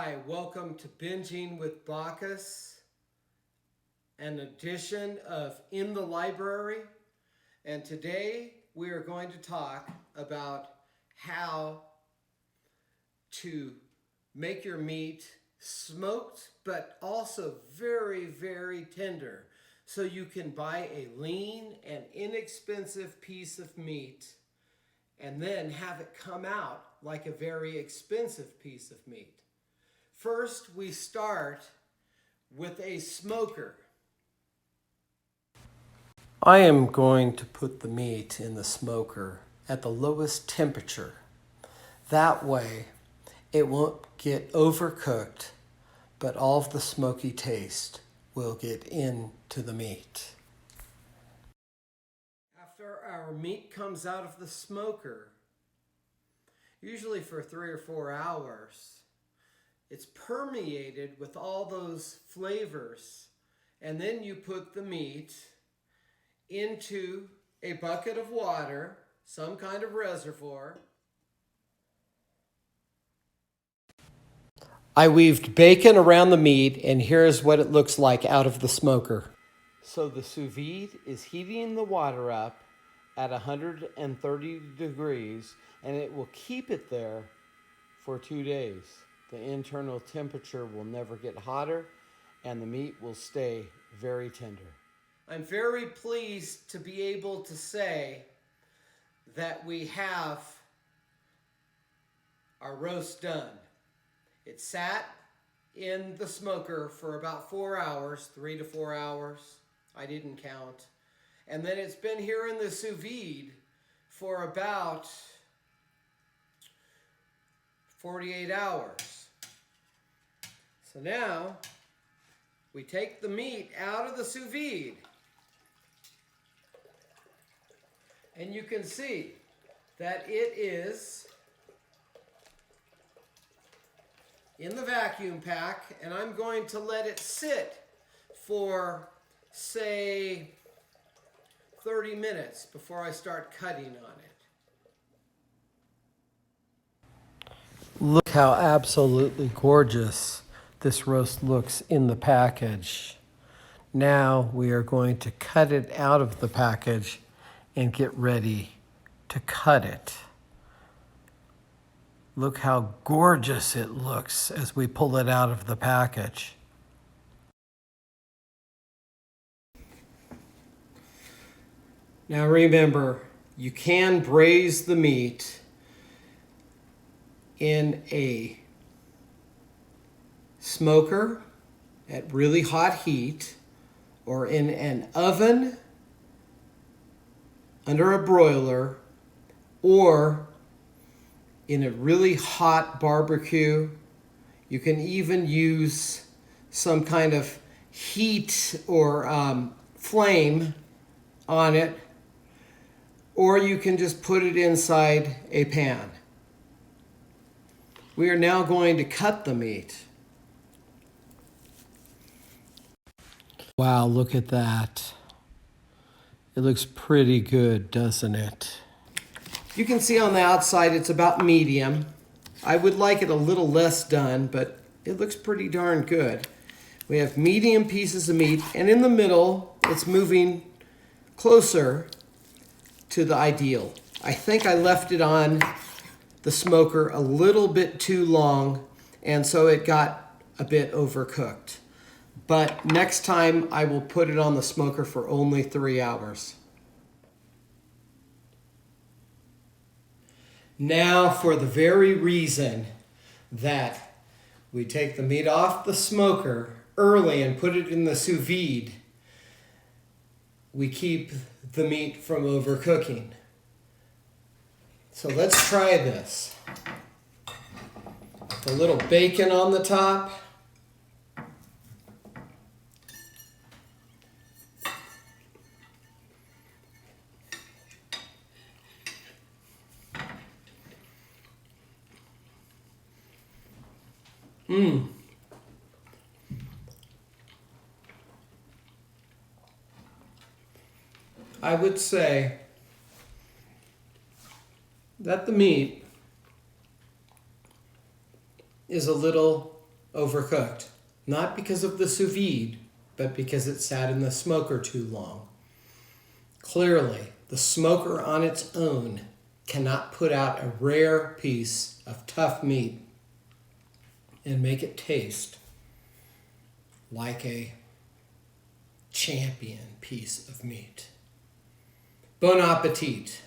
Hi, welcome to Binging with Bacchus, an edition of In the Library. And today we are going to talk about how to make your meat smoked, but also very, very tender. So you can buy a lean and inexpensive piece of meat and then have it come out like a very expensive piece of meat. First, we start with a smoker. I am going to put the meat in the smoker at the lowest temperature. That way, it won't get overcooked, but all of the smoky taste will get into the meat. After our meat comes out of the smoker, usually for 3 or 4 hours, it's permeated with all those flavors, and then you put the meat into a bucket of water, some kind of reservoir. I weaved bacon around the meat, and here's what it looks like out of the smoker. So the sous vide is heating the water up at 130 degrees, and it will keep it there for 2 days. The internal temperature will never get hotter, and the meat will stay very tender. I'm very pleased to be able to say that we have our roast done. It sat in the smoker for about 4 hours, 3 to 4 hours. I didn't count. And then it's been here in the sous vide for about 48 hours. So now we take the meat out of the sous vide, and you can see that it is in the vacuum pack, and I'm going to let it sit for, say, 30 minutes before I start cutting on it. Look how absolutely gorgeous this roast looks in the package. Now we are going to cut it out of the package and get ready to cut it. Look how gorgeous it looks as we pull it out of the package. Now remember, you can braise the meat in a smoker at really hot heat, or in an oven under a broiler, or in a really hot barbecue. You can even use some kind of heat or flame on it, or you can just put it inside a pan. We are now going to cut the meat. Wow, look at that. It looks pretty good, doesn't it? You can see on the outside it's about medium. I would like it a little less done, but it looks pretty darn good. We have medium pieces of meat, and in the middle, it's moving closer to the ideal. I think I left it on the smoker a little bit too long, and so it got a bit overcooked. But next time I will put it on the smoker for only 3 hours. Now, for the very reason that we take the meat off the smoker early and put it in the sous vide, we keep the meat from overcooking. So let's try this. A little bacon on the top. I would say that the meat is a little overcooked. Not because of the sous vide, but because it sat in the smoker too long. Clearly, the smoker on its own cannot put out a rare piece of tough meat and make it taste like a champion piece of meat. Bon appetit.